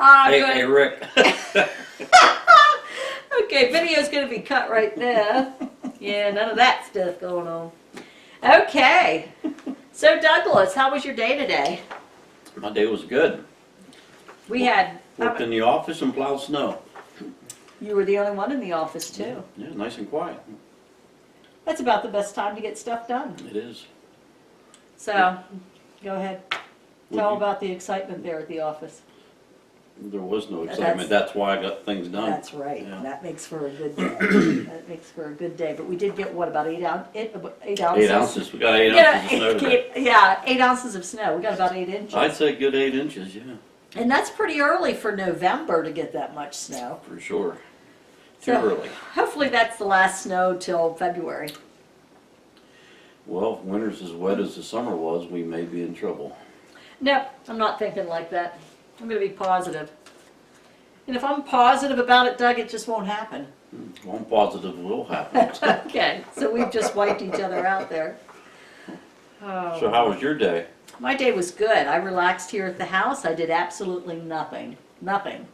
Hey, Rick. Okay, video's gonna be cut right there. Yeah, none of that stuff going on. Okay. So Douglas, how was your day today? My day was good. We had, Worked in the office and plowed snow. you were the only one in the office too. Yeah, nice and quiet. That's about the best time to get stuff done. It is. So, go ahead. Would Tell you- about the excitement there at the office. There was no excitement. That's why I got things done. That's right. Yeah. That makes for a good day. That makes for a good day. But we did get, what, about 8 ounces? 8 ounces. We got 8 ounces of snow today. Yeah, 8 ounces of snow. We got about 8 inches. I'd say good 8 inches, yeah, And that's pretty early for November to get that much snow. for sure. Too So, early. Hopefully that's the last snow till February. Well, if winter's as wet as the summer was, we may be in trouble. Nope, I'm not thinking like that. I'm going to be positive. And if I'm positive about it, Doug, it just won't happen. Well, I'm positive it will happen. Okay, so we've just wiped each other out there. Oh. So how was your day? My day was good. I relaxed here at the house. I did absolutely nothing. Nothing.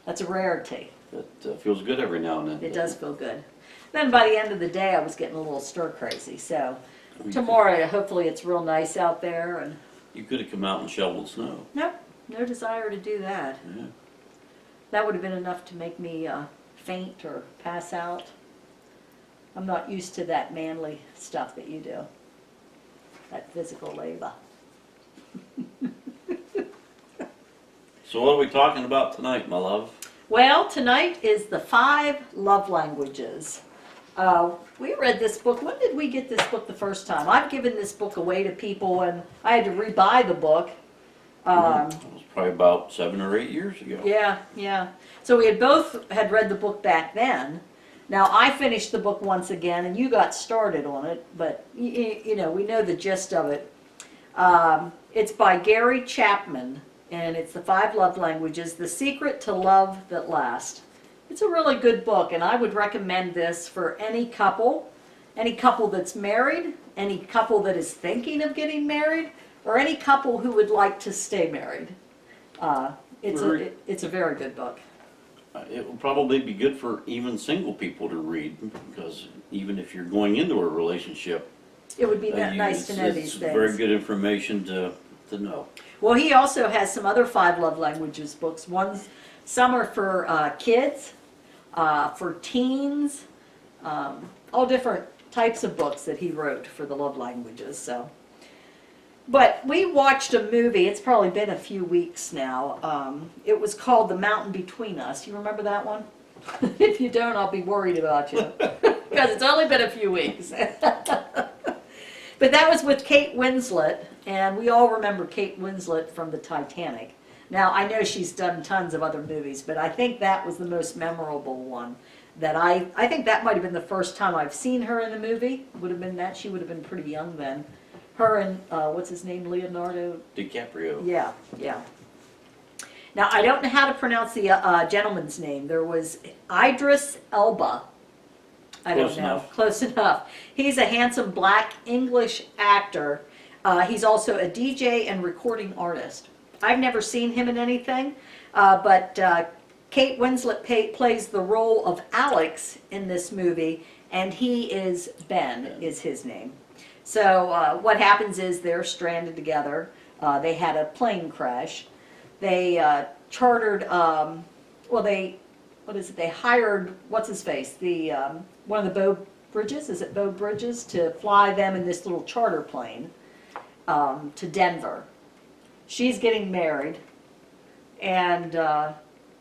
That's a rarity. It feels good every now and then. It does feel good. Then by the end of the day, I was getting a little stir crazy. So We tomorrow, hopefully it's real nice out there. And You could have come out and shoveled snow. nope, no desire to do that. Yeah. That would have been enough to make me faint or pass out. I'm not used to that manly stuff that you do. That physical labor. So what are we talking about tonight, my love? Well, tonight is the 5 love languages. We read this book. When did we get this book the first time? I've given this book away to people and I had to rebuy the book. It was probably about 7 or 8 years ago. Yeah. So we had both had read the book back then. Now I finished the book once again and you got started on it, but you know, we know the gist of it. It's by Gary Chapman and it's the 5 love languages, The Secret to Love That Lasts. It's a really good book and I would recommend this for any couple that's married, any couple that is thinking of getting married, or any couple who would like to stay married. It's a very good book. It will probably be good for even single people to read, because even if you're going into a relationship, It would be nice to know it's these things. very good information to know. Well, he also has some other 5 love languages books. Some are for kids, for teens, all different types of books that he wrote for the love languages. So, but we watched a movie. It's probably been a few weeks now. It was called The Mountain Between Us. You remember that one? If you don't, I'll be worried about you because it's only been a few weeks. But that was with Kate Winslet, and we all remember Kate Winslet from the Titanic. Now, I know she's done tons of other movies, but I think that was the most memorable one. That I think that might have been the first time I've seen her in the movie. Would have been that. She would have been pretty young then. Her and, what's his name, Leonardo? DiCaprio. Yeah. Now, I don't know how to pronounce the gentleman's name. There was Idris Elba. I don't know. Close enough. He's a handsome black English actor. He's also a DJ and recording artist. I've never seen him in anything, but Kate Winslet plays the role of Alex in this movie, and he is Ben, is his name. So what happens is they're stranded together. They had a plane crash. They chartered, they hired, what's his face, one of the Beau Bridges, is it Beau Bridges, to fly them in this little charter plane to Denver. She's getting married, and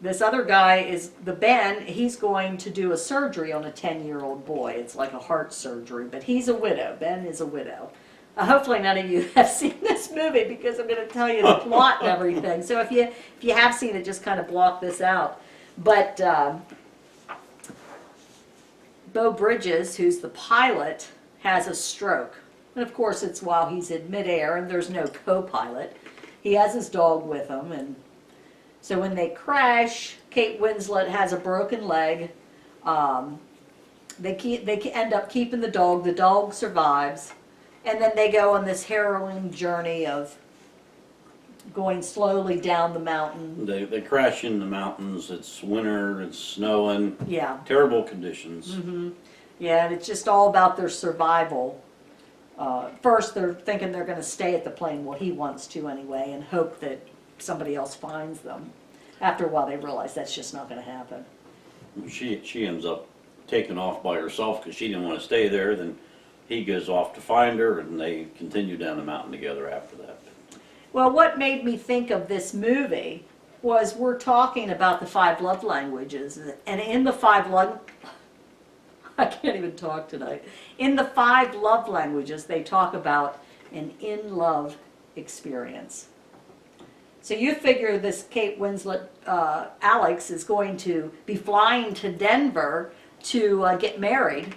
this other guy is, Ben, he's going to do a surgery on a 10-year-old boy. It's like a heart surgery, but he's a widow. Ben is a widow. Hopefully none of you have seen this movie because I'm going to tell you the plot and everything. So if you have seen it, just kind of block this out. But Beau Bridges, who's the pilot, has a stroke. And of course it's while he's in midair and there's no co-pilot. He has his dog with him, and so when they crash, Kate Winslet has a broken leg. They end up keeping the dog. The dog survives, and then they go on this harrowing journey of going slowly down the mountain. They crash in the mountains, it's winter, it's snowing, Yeah. terrible conditions. Yeah, and it's just all about their survival. First, they're thinking they're going to stay at the plane, well, he wants to anyway, and hope that somebody else finds them. After a while, they realize that's just not going to happen. She ends up taking off by herself because she didn't want to stay there. Then he goes off to find her, and they continue down the mountain together after that. Well, what made me think of this movie was we're talking about the 5 love languages, and in the 5 love, I can't even talk tonight. In the 5 love languages, they talk about an in-love experience. So you figure this Kate Winslet, Alex, is going to be flying to Denver to get married,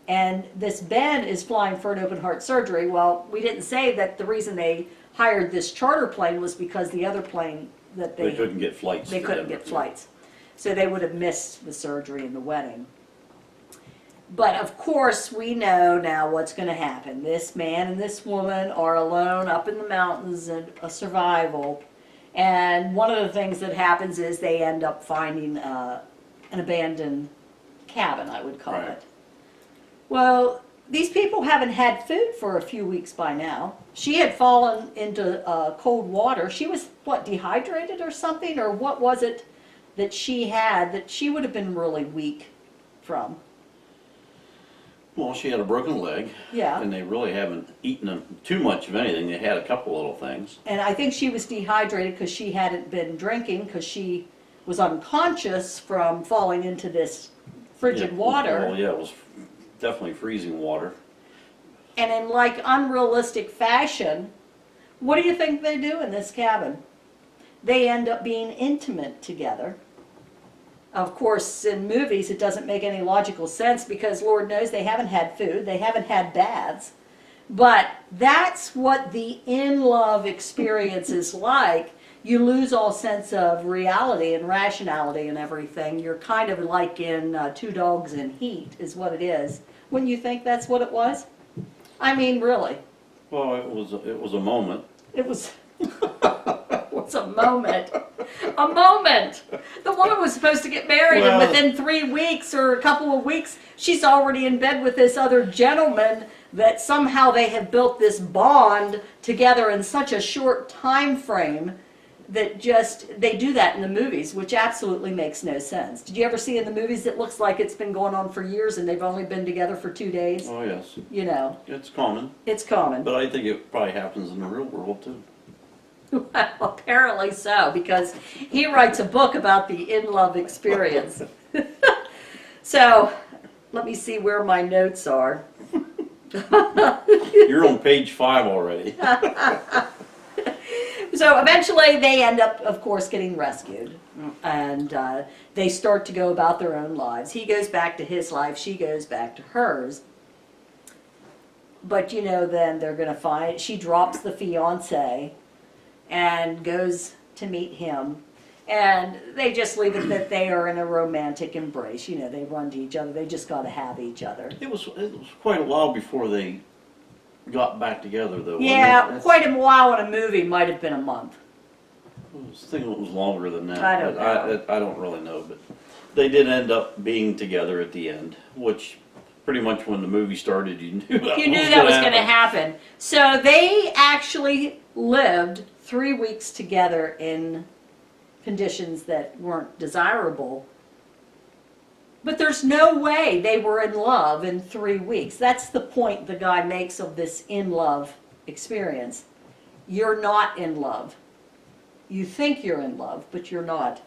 and this Ben is flying for an open heart surgery. Well, we didn't say that the reason they hired this charter plane was because the other plane that They couldn't get flights. they to couldn't Denver. get flights. So they would have missed the surgery and the wedding. But of course, we know now what's going to happen. This man and this woman are alone up in the mountains in a survival. And one of the things that happens is they end up finding an abandoned cabin, I would call Right. it. Well, these people haven't had food for a few weeks by now. She had fallen into cold water. She was, what, dehydrated or something? Or what was it that she had that she would have been really weak from? Well, she had a broken leg, Yeah. and they really haven't eaten too much of anything. They had a couple little things. And I think she was dehydrated because she hadn't been drinking, because she was unconscious from falling into this frigid Yeah, water. Well, yeah, it was definitely freezing water. And in like unrealistic fashion, what do you think they do in this cabin? They end up being intimate together. Of course, in movies, it doesn't make any logical sense because Lord knows they haven't had food, they haven't had baths. But that's what the in-love experience is like. You lose all sense of reality and rationality and everything. You're kind of like in Two Dogs in Heat is what it is. Wouldn't you think that's what it was? I mean, really. Well, it was a moment. It was, it was a moment. A moment. The woman was supposed to get married, Well, and within 3 weeks or a couple of weeks, she's already in bed with this other gentleman that somehow they have built this bond together in such a short time frame that just, they do that in the movies, which absolutely makes no sense. Did you ever see in the movies it looks like it's been going on for years and they've only been together for 2 days? Oh yes, You know, it's common, it's common. but I think it probably happens in the real world too. Well, apparently so, because he writes a book about the in-love experience. So, let me see where my notes are. You're on page 5 already. So eventually they end up, of course, getting rescued. And they start to go about their own lives. He goes back to his life, she goes back to hers. But you know, then they're going to find, she drops the fiance and goes to meet him. And they just leave it that they are in a romantic embrace. You know, they run to each other. They just got to have each other. It was quite a while before they got back together, though. wasn't Yeah, it? That's- quite a while in a movie. Might have been a month. I was thinking it was longer than that. I don't but know. I don't really know, but they did end up being together at the end, which pretty much when the movie started, you knew that You knew that was going to happen. So they actually lived 3 weeks together in conditions that weren't desirable. But there's no way they were in love in 3 weeks. That's the point the guy makes of this in-love experience. You're not in love. You think you're in love, but you're not.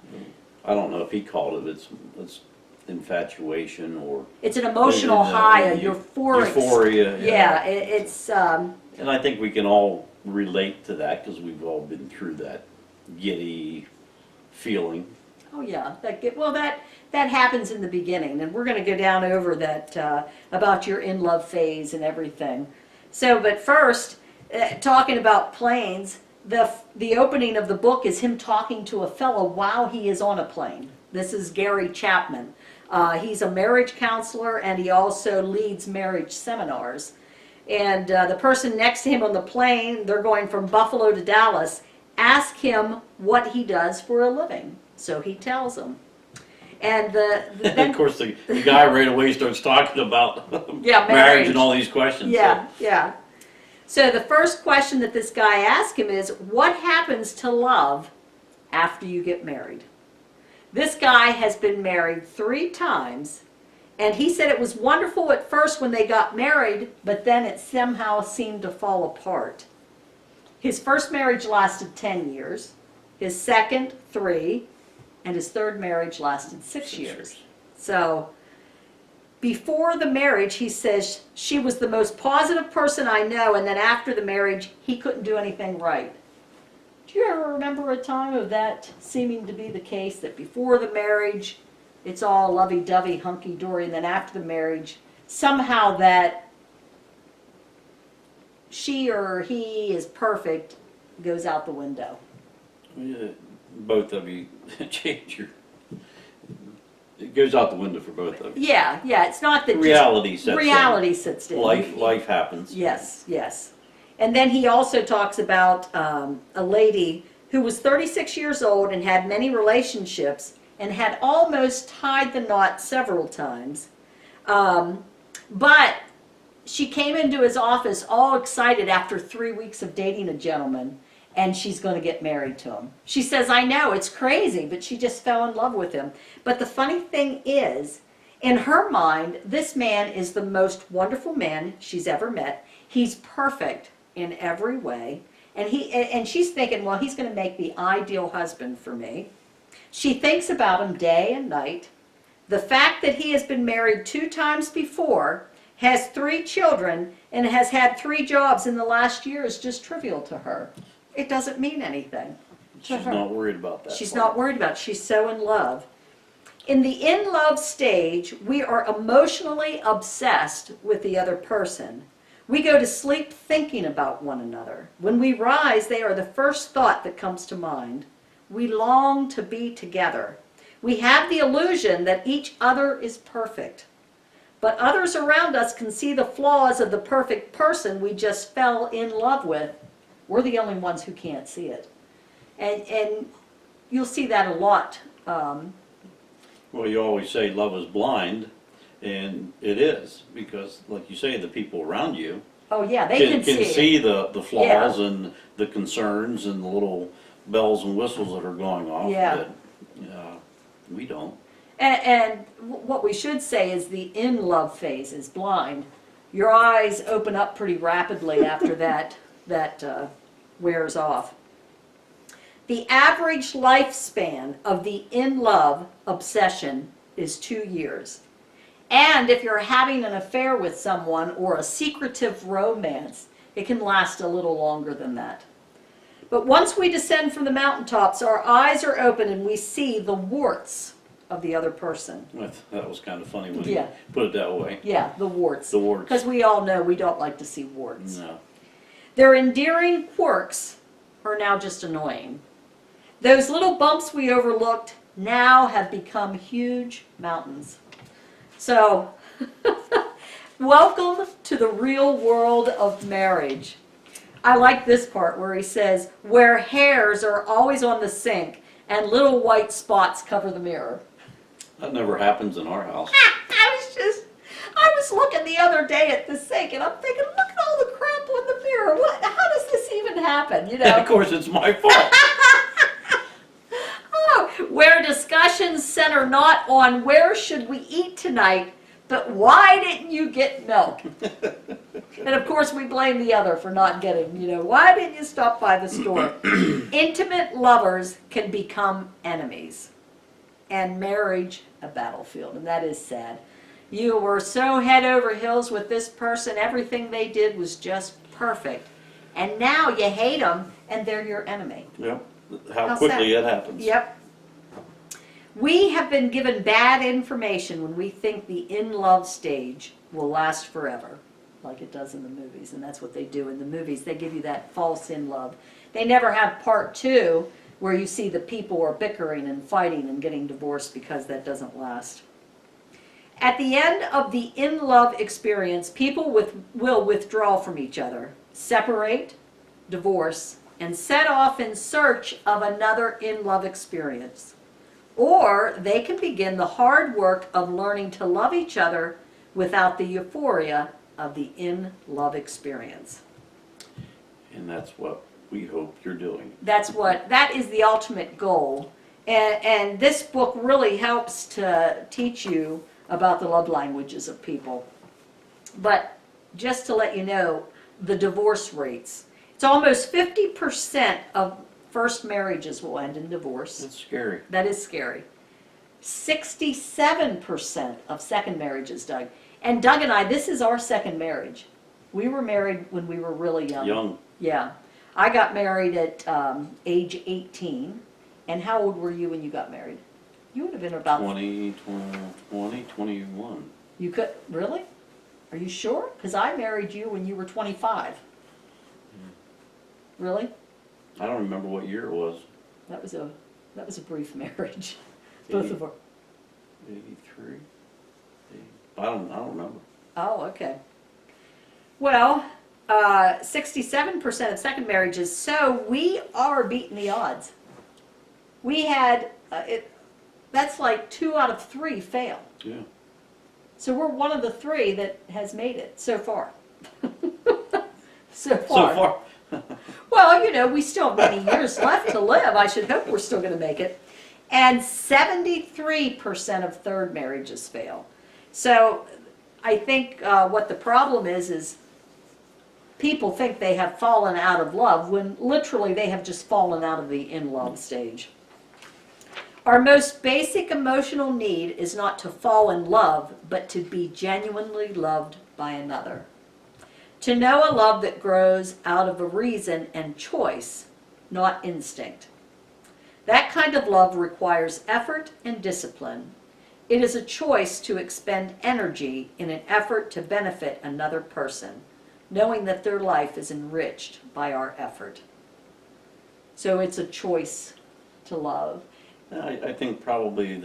I don't know if he called it. It's infatuation or It's an emotional high, a euphoric. euphoria. Yeah, it's And I think we can all relate to that because we've all been through that giddy feeling. oh yeah, that happens in the beginning, and we're going to go down over that about your in love phase and everything. So, but first, talking about planes, the opening of the book is him talking to a fellow while he is on a plane. This is Gary Chapman. He's a marriage counselor, and he also leads marriage seminars. And the person next to him on the plane, they're going from Buffalo to Dallas, ask him what he does for a living. So he tells him. And then, Of course, the guy right away starts talking about Yeah, marriage marriage. and all these questions. yeah, yeah. So the first question that this guy asked him is, what happens to love after you get married? This guy has been married 3 times, and he said it was wonderful at first when they got married, but then it somehow seemed to fall apart. His first marriage lasted 10 years, his second 3, and his third marriage lasted 6 years. So before the marriage, he says, she was the most positive person I know, and then after the marriage, he couldn't do anything right. Do you ever remember a time of that seeming to be the case, that before the marriage, it's all lovey-dovey, hunky-dory, and then after the marriage, somehow that she or he is perfect goes out the window? Yeah, both of you change your. It goes out the window for both of you. Yeah, yeah, it's not that Reality sets in. reality sits in. Life happens. Yes, yes. And then he also talks about a lady who was 36 years old and had many relationships and had almost tied the knot several times. But she came into his office all excited after 3 weeks of dating a gentleman, and she's going to get married to him. She says, I know, it's crazy, but she just fell in love with him. But the funny thing is, in her mind, this man is the most wonderful man she's ever met. He's perfect in every way. And she's thinking, well, he's going to make the ideal husband for me. She thinks about him day and night. The fact that he has been married 2 times before, has 3 children, and has had 3 jobs in the last year is just trivial to her. It doesn't mean anything to She's her. not worried about that. She's part. not worried about it. She's so in love. In the in-love stage, we are emotionally obsessed with the other person. We go to sleep thinking about one another. When we rise, they are the first thought that comes to mind. We long to be together. We have the illusion that each other is perfect. But others around us can see the flaws of the perfect person we just fell in love with. We're the only ones who can't see it. And you'll see that a lot. Well, you always say love is blind, and it is, because like you say, the people around you Oh yeah, they can see it. see the flaws and the concerns and the little bells and whistles that are going off. Yeah. That, we don't. And what we should say is the in-love phase is blind. Your eyes open up pretty rapidly after that wears off. The average lifespan of the in-love obsession is 2 years. And if you're having an affair with someone or a secretive romance, it can last a little longer than that. But once we descend from the mountaintops, our eyes are open and we see the warts of the other person. That was kind of funny when Yeah. you put it that way. Yeah, the warts. The warts. Because we all know we don't like to see warts. No. Their endearing quirks are now just annoying. Those little bumps we overlooked now have become huge mountains. So, welcome to the real world of marriage. I like this part where he says, where hairs are always on the sink and little white spots cover the mirror. That never happens in our house. I was looking the other day at the sink and I'm thinking, look at all the crap on the mirror. How does this even happen, you know? Of course, it's my fault. Where discussions center not on where should we eat tonight, but why didn't you get milk? And of course we blame the other for not getting, why didn't you stop by the store? Intimate lovers can become enemies, and marriage a battlefield, and that is sad. You were so head over heels with this person, everything they did was just perfect, and now you hate them and they're your enemy. Yep. How How's quickly that? it happens. Yep. We have been given bad information when we think the in-love stage will last forever, like it does in the movies, and that's what they do in the movies. They give you that false in-love. They never have part 2 where you see the people are bickering and fighting and getting divorced, because that doesn't last. At the end of the in-love experience, people will withdraw from each other, separate, divorce, and set off in search of another in-love experience. Or they can begin the hard work of learning to love each other without the euphoria of the in-love experience. And that's what we hope you're doing. That is the ultimate goal. And this book really helps to teach you about the love languages of people. But just to let you know, the divorce rates, it's almost 50% of first marriages will end in divorce. It's scary. That is scary. 67% of second marriages, Doug. And Doug and I, this is our second marriage. We were married when we were really young. Young. Yeah. I got married at age 18. And how old were you when you got married? You would have been about 20, 21. You could really? Are you sure? Because I married you when you were 25. Really? I don't remember what year it was. That was a brief marriage. Both of our. 83? I don't remember. Oh, okay. Well, 67% of second marriages. So we are beating the odds. We had that's like 2 out of 3 fail. Yeah. So we're one of the 3 that has made it so far. So far. So far. Well, you know, we still have many years left to live. I should hope we're still going to make it. And 73% of third marriages fail. So I think what the problem is people think they have fallen out of love when literally they have just fallen out of the in-love stage. Our most basic emotional need is not to fall in love, but to be genuinely loved by another. To know a love that grows out of a reason and choice, not instinct. That kind of love requires effort and discipline. It is a choice to expend energy in an effort to benefit another person, knowing that their life is enriched by our effort. So it's a choice to love. I think probably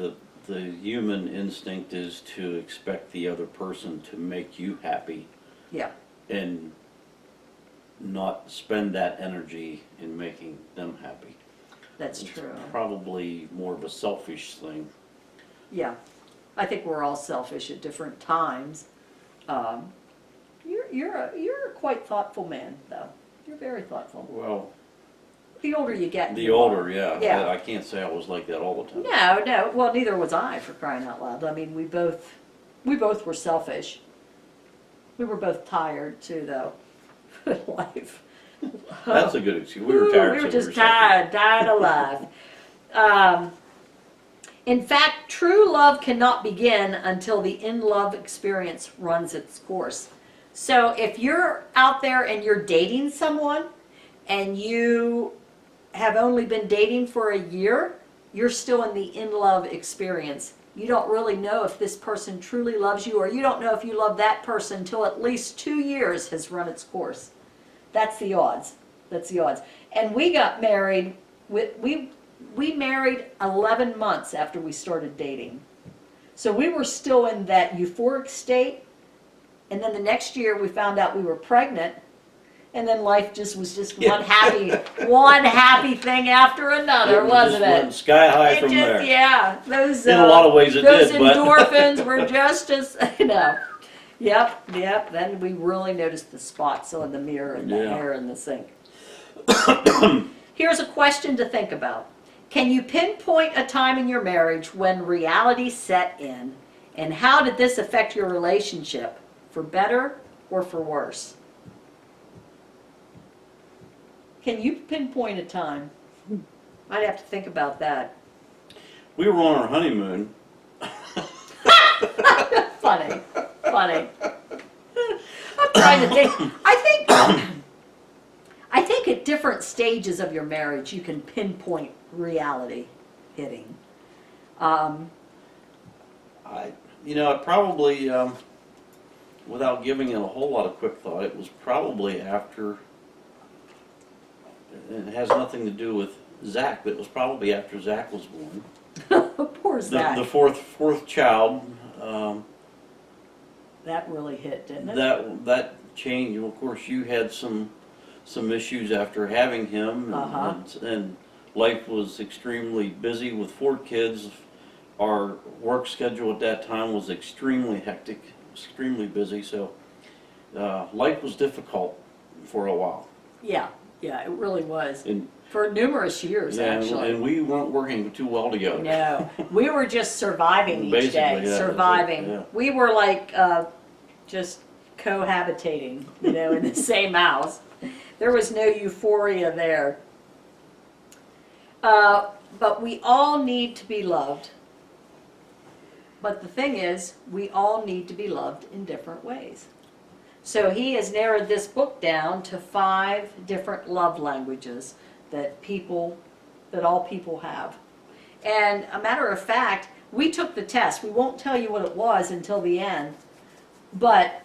the human instinct is to expect the other person to make you happy. Yeah. And not spend that energy in making them happy. That's It's true. probably more of a selfish thing. Yeah. I think we're all selfish at different times. You're a quite thoughtful man, though. You're very thoughtful. Well, The older you get. the older, yeah. Yeah. I can't say I was like that all the time. No. Well, neither was I, for crying out loud. I mean, we both were selfish. We were both tired too, though. Life. That's a good excuse. We were tired. We so were just selfish. tired alive. In fact, true love cannot begin until the in-love experience runs its course. So if you're out there and you're dating someone and you have only been dating for a year, you're still in the in-love experience. You don't really know if this person truly loves you, or you don't know if you love that person until at least 2 years has run its course. That's the odds. That's the odds. And we got married, we married 11 months after we started dating. So we were still in that euphoric state, and then the next year we found out we were pregnant, and then life was just one happy thing after another, wasn't just it? went sky high from there. Yeah, those In a lot of ways it those did, but endorphins were just as Yep. Then we really noticed the spots on the mirror and the Yeah. hair in the sink. Here's a question to think about. Can you pinpoint a time in your marriage when reality set in, and how did this affect your relationship, for better or for worse? Can you pinpoint a time? I'd have to think about that. we were on our honeymoon. Funny. I'm trying to think. I think at different stages of your marriage, you can pinpoint reality hitting. It probably, without giving it a whole lot of quick thought, it was probably after, it has nothing to do with Zach, but it was probably after Zach was born. Poor Zach. The fourth child, That really hit, didn't it? that change, of course, you had some some issues after having him, Uh-huh. and life was extremely busy with 4 kids. Our work schedule at that time was extremely hectic, extremely busy, so life was difficult for a while. Yeah, yeah, it really was. And, For numerous years, yeah, actually. and we weren't working too well together. No, we were just surviving each Basically, day, yeah, that's it, surviving. yeah. We were like just cohabitating, in the same house. There was no euphoria there. But we all need to be loved. But the thing is, we all need to be loved in different ways. So he has narrowed this book down to 5 different love languages that all people have. And a matter of fact, we took the test. We won't tell you what it was until the end. But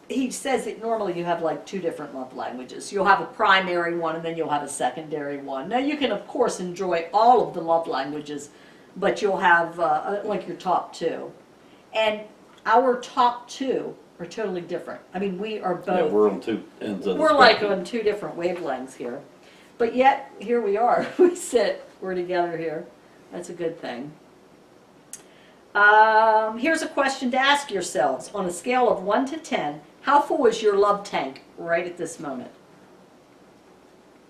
he says that normally you have like 2 different love languages. You'll have a primary one and then you'll have a secondary one. Now you can of course enjoy all of the love languages, but you'll have like your top 2. And our top 2 are totally different. I mean, we are both. Yeah, we're on 2 ends of the We're like spectrum. on 2 different wavelengths here. But yet, here we are. We're together here. That's a good thing. Here's a question to ask yourselves. On a scale of 1 to 10, how full is your love tank right at this moment?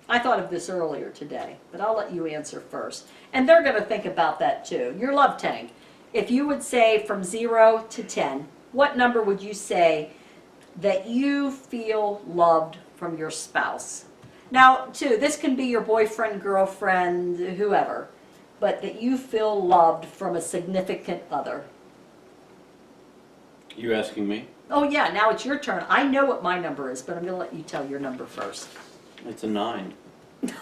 I thought of this earlier today, but I'll let you answer first. And they're going to think about that too. Your love tank. If you would say from 0 to 10, what number would you say that you feel loved from your spouse? Now, too, this can be your boyfriend, girlfriend, whoever, but that you feel loved from a significant other. You asking me? Oh yeah, now it's your turn. I know what my number is, but I'm going to let you tell your number first. It's a 9. Really?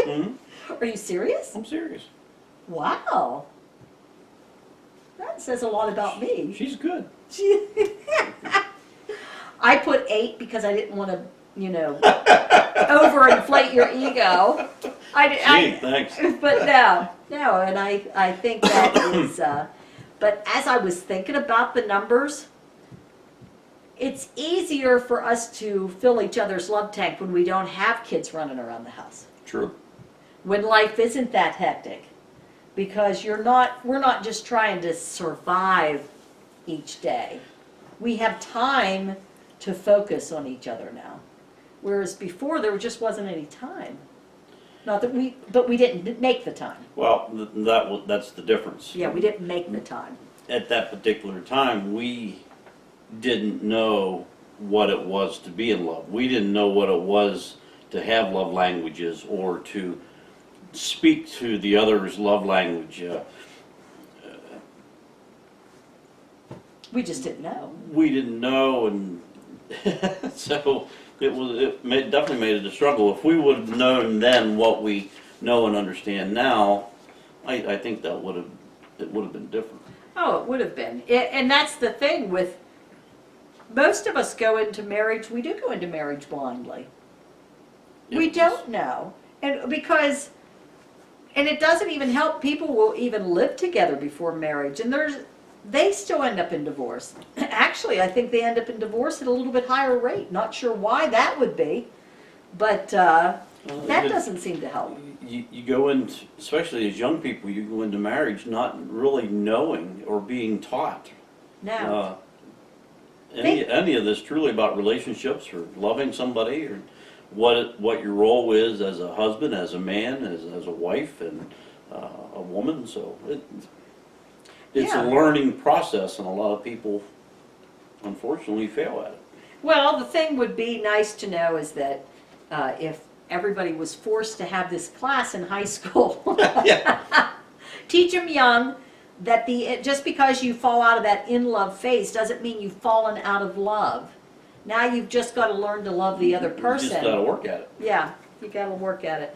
Mm-hmm. Are you serious? I'm serious. Wow. That says a lot about me. She's good. I put 8 because I didn't want to, overinflate your ego. Gee, thanks. But no, and I think that is, but as I was thinking about the numbers, it's easier for us to fill each other's love tank when we don't have kids running around the house. True. When life isn't that hectic. Because we're not just trying to survive each day. We have time to focus on each other now. Whereas before there just wasn't any time. Not that but we didn't make the time. Well, that's the difference. Yeah, we didn't make the time. At that particular time, we didn't know what it was to be in love. We didn't know what it was to have love languages or to speak to the other's love language. We just didn't know. We didn't know, and so definitely made it a struggle. If we would have known then what we know and understand now, I think it would have been different. Oh, it would have been. And that's the thing with most of us go into marriage, we do go into marriage blindly. We don't know. And it doesn't even help. People will even live together before marriage, and they still end up in divorce. Actually, I think they end up in divorce at a little bit higher rate. Not sure why that would be, but that doesn't seem to help. You go in, especially as young people, you go into marriage not really knowing or being taught Now, any of this truly about relationships or loving somebody or what your role is as a husband, as a man, as a wife, and a woman. So it's Yeah. a learning process, and a lot of people, unfortunately, fail at it. well, the thing would be nice to know is that if everybody was forced to have this class in high school, teach them young that just because you fall out of that in love phase doesn't mean you've fallen out of love. Now you've just got to learn to love the other person. You just got to work at it. Yeah, you got to work at it.